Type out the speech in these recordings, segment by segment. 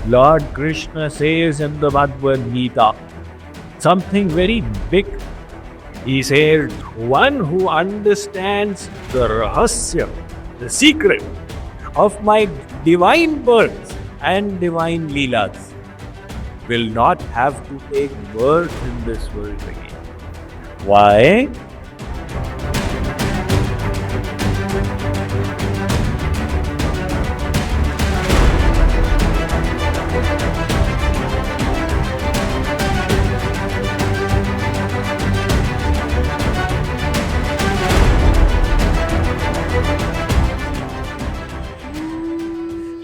Lord Krishna says in the Bhagavad Gita something very big. He says, one who understands the rahasya, the secret of my divine birth and divine leelas, will not have to take birth in this world again. Why?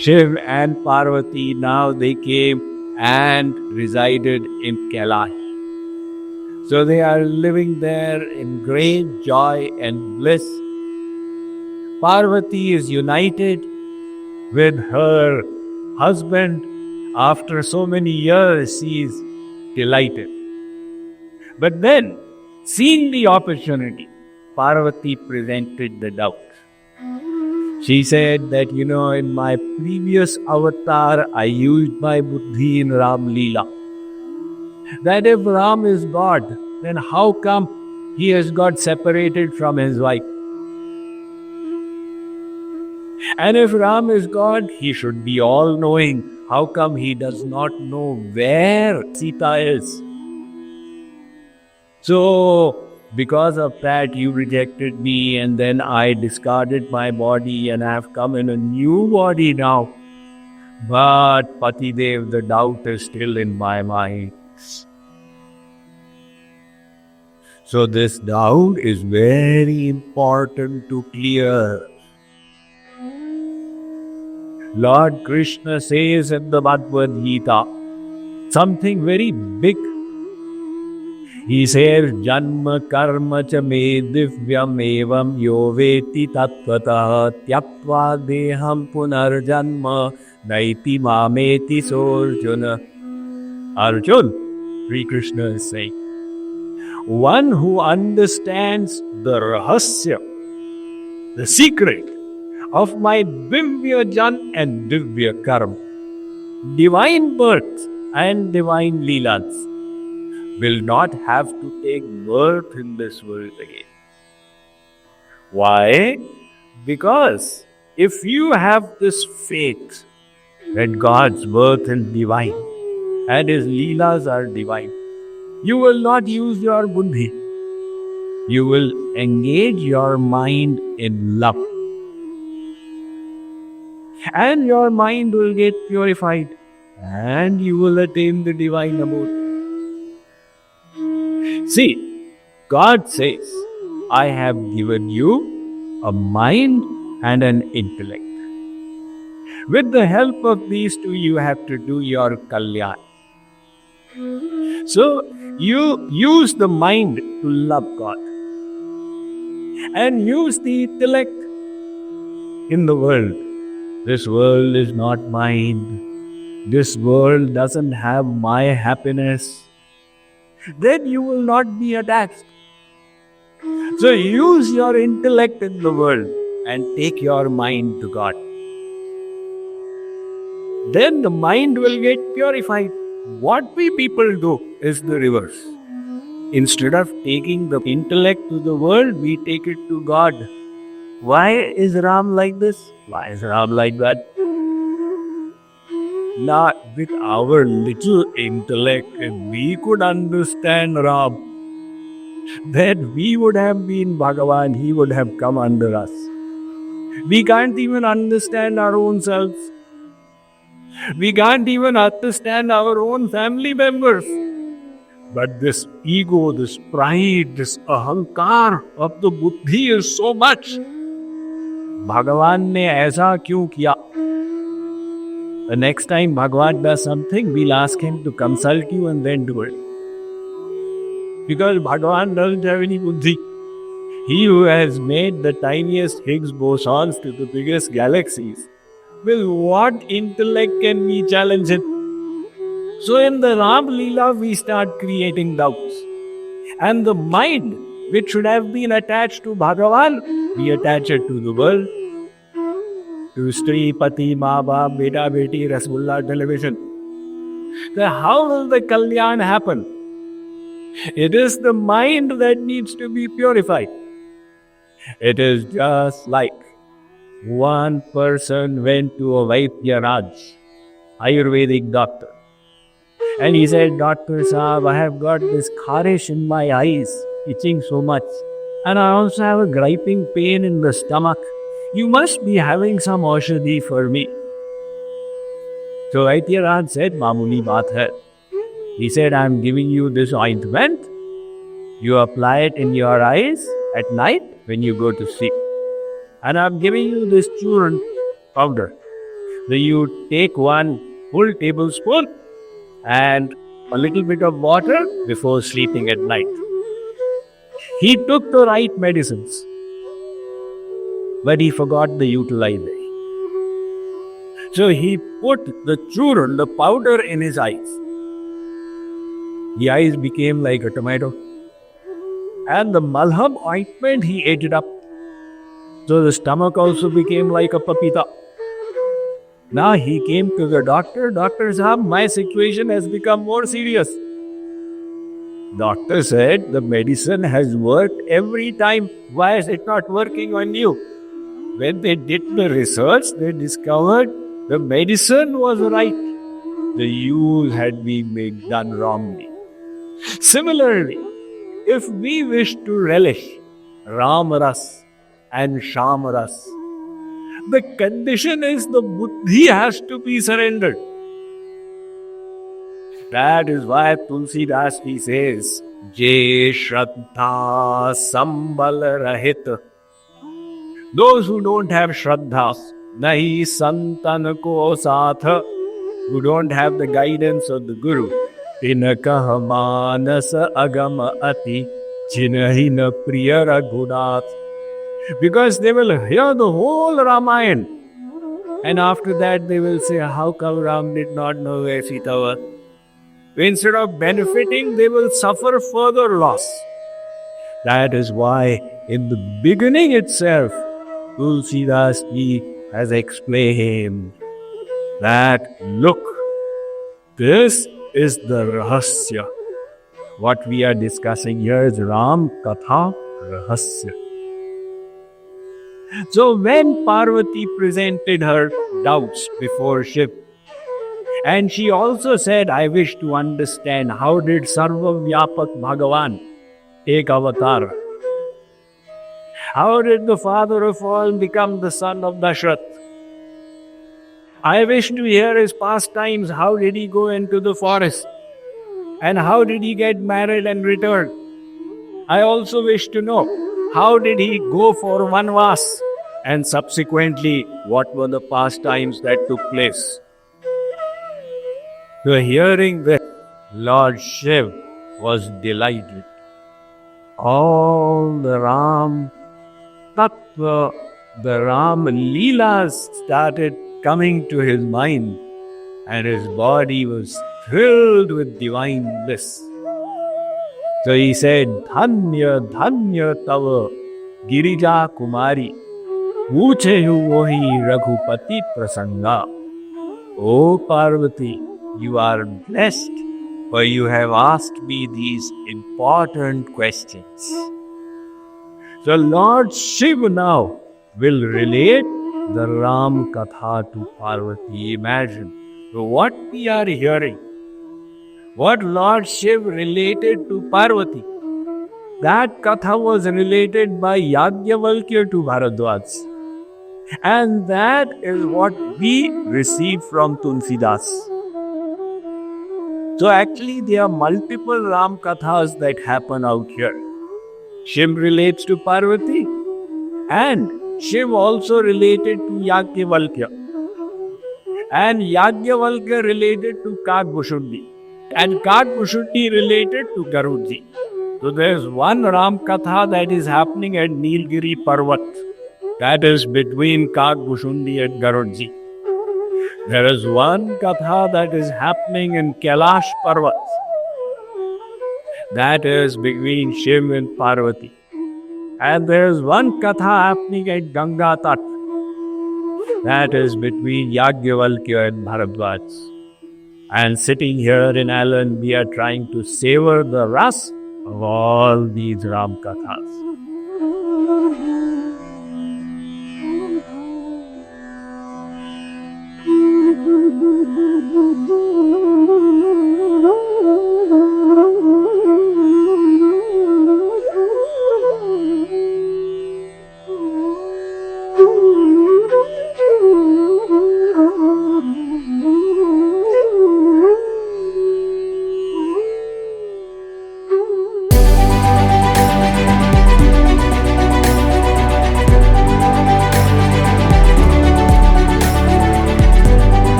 Shiv and Parvati, now they came and resided in Kailash. So they are living there in great joy and bliss. Parvati is united with her husband. After so many years, she is delighted. But then, seeing the opportunity, Parvati presented the doubt. She said that, in my previous avatar, I used my buddhi in Ram Leela. That if Ram is God, then how come he has got separated from his wife? And if Ram is God, he should be all-knowing. How come he does not know where Sita is? So, because of that, you rejected me, and then I discarded my body and I have come in a new body now. But Patidev, the doubt is still in my mind. So this doubt is very important to clear. Lord Krishna says in the Bhagavad Gita something very big. He says, Janma karma cha me divyam evam yo veti tattvataha tyaktva deham punarjanma naiti mameti sorjuna. Arjun, Sri Krishna is saying, one who understands the rahasya, the secret of my divya jan and divya karma, divine birth and divine leelas, will not have to take birth in this world again. Why? Because if you have this faith that God's birth is divine and His leelas are divine, you will not use your buddhi. You will engage your mind in love. And your mind will get purified and you will attain the divine abode. See, God says, I have given you a mind and an intellect. With the help of these two, you have to do your kalyan. So, you use the mind to love God and use the intellect in the world. This world is not mine. This world doesn't have my happiness. Then you will not be attached. So use your intellect in the world and take your mind to God. Then the mind will get purified. What we people do is the reverse. Instead of taking the intellect to the world, we take it to God. Why is Ram like this? Why is Ram like that? Now, with our little intellect, if we could understand Ram, then we would have been Bhagavan, he would have come under us. We can't even understand our own selves. We can't even understand our own family members. But this ego, this pride, this ahankar of the buddhi is so much. Bhagavan ne aisa kyun kiya? The next time Bhagavan does something, we'll ask him to consult you and then do it. Because Bhagavan doesn't have any buddhi. He who has made the tiniest Higgs bosons to the biggest galaxies, with what intellect can we challenge him? So in the Ram Leela, we start creating doubts. And the mind, which should have been attached to Bhagavan, we attach it to the world. To Stri, Pati, Maa Baap, Beta, Beti, Rasgulla, television. Then how will the Kalyan happen? It is the mind that needs to be purified. It is just like one person went to a Vaidyaraj, Ayurvedic doctor, and he said, Dr. Saab, I have got this kharish in my eyes, itching so much, and I also have a griping pain in the stomach. You must be having some aushadhi for me. So Vaidyaraj said, Mamuli baat hai. He said, I am giving you this ointment. You apply it in your eyes at night when you go to sleep. And I am giving you this churn powder. So you take one full tablespoon and a little bit of water before sleeping at night. He took the right medicines, but he forgot the utilization. So he put the churn, the powder, in his eyes. The eyes became like a tomato. And the malham ointment, he ate it up. So the stomach also became like a papita. Now he came to the doctor. Doctor Sahab, my situation has become more serious. Doctor said, the medicine has worked every time. Why is it not working on you? When they did the research, they discovered the medicine was right. The use had been done wrongly. Similarly, if we wish to relish Ram Ras and Sham Ras, the condition is the buddhi has to be surrendered. That is why Tulsidas he says, Je Shraddha Sambal Rahit. Those who don't have Shraddha, Nahi Santan Ko Satha, who don't have the guidance of the Guru, Tinakah Manasa Agama Ati Chinahina Priyara Gudat. Because they will hear the whole Ramayana, and after that they will say, how come Ram did not know where Sita was? Instead of benefiting, they will suffer further loss. That is why in the beginning itself, Tulsidas ji has explained that, look, this is the Rahasya. What we are discussing here is Ram Katha Rahasya. So when Parvati presented her doubts before Shiv, and she also said, I wish to understand how did Sarva Vyapak Bhagavan take avatar? How did the father of all become the son of Dashrath? I wish to hear his pastimes. How did he go into the forest? And how did he get married and return? I also wish to know, how did he go for Vanvas? And subsequently, what were the pastimes that took place? So hearing this, Lord Shiv was delighted. All the Ram Tattva, the Ram Leelas started coming to his mind, and his body was filled with divine bliss. So he said, Dhanya, Dhanya Tava, Girija Kumari, Uchehu Vohi Raghupati Prasanga. O Parvati, you are blessed, for you have asked me these important questions. So Lord Shiv now will relate the Ram Katha to Parvati. Imagine. So what we are hearing, what Lord Shiv related to Parvati, that Katha was related by Yajnavalkya to Bharadwaj. And that is what we receive from Tulsidas. So actually there are multiple Ram Kathas that happen out here. Shiv relates to Parvati, and Shiv also related to Yajnavalkya. And Yajnavalkya related to Kagbhushundi. And Kagbhushundi related to Garudji. So there is one Ram Katha that is happening at Nilgiri Parvat. That is between Kagbhushundi and Garudji. There is one Katha that is happening in Kailash Parvat. That is between Shiv and Parvati. And there is one Katha happening at Ganga Tat. That is between Yajnavalkya and Bharadwaj. And sitting here in Allen, we are trying to savor the ras of all these Ram Kathas.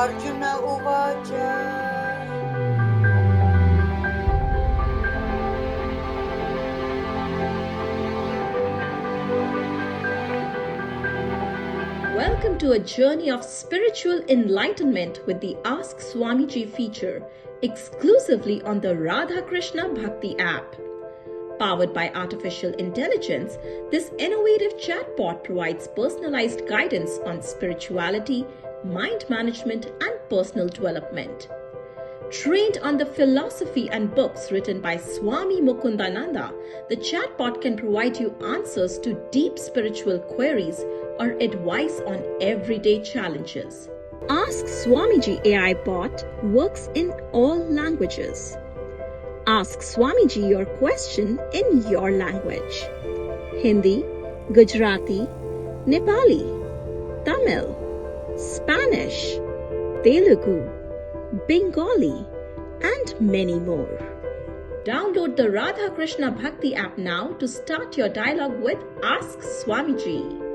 Arjuna Uvacha. Welcome to a journey of spiritual enlightenment with the Ask Swamiji feature, exclusively on the Radha Krishna Bhakti app. Powered by artificial intelligence, this innovative chatbot provides personalized guidance on spirituality, mind management, and personal development. Trained on the philosophy and books written by Swami Mukundananda, the chatbot can provide you answers to deep spiritual queries or advice on everyday challenges. Ask Swamiji AI bot works in all languages. Ask Swamiji your question in your language: Hindi, Gujarati, Nepali, Tamil, Spanish, Telugu, Bengali, and many more. Download the Radha Krishna Bhakti app now to start your dialogue with Ask Swamiji.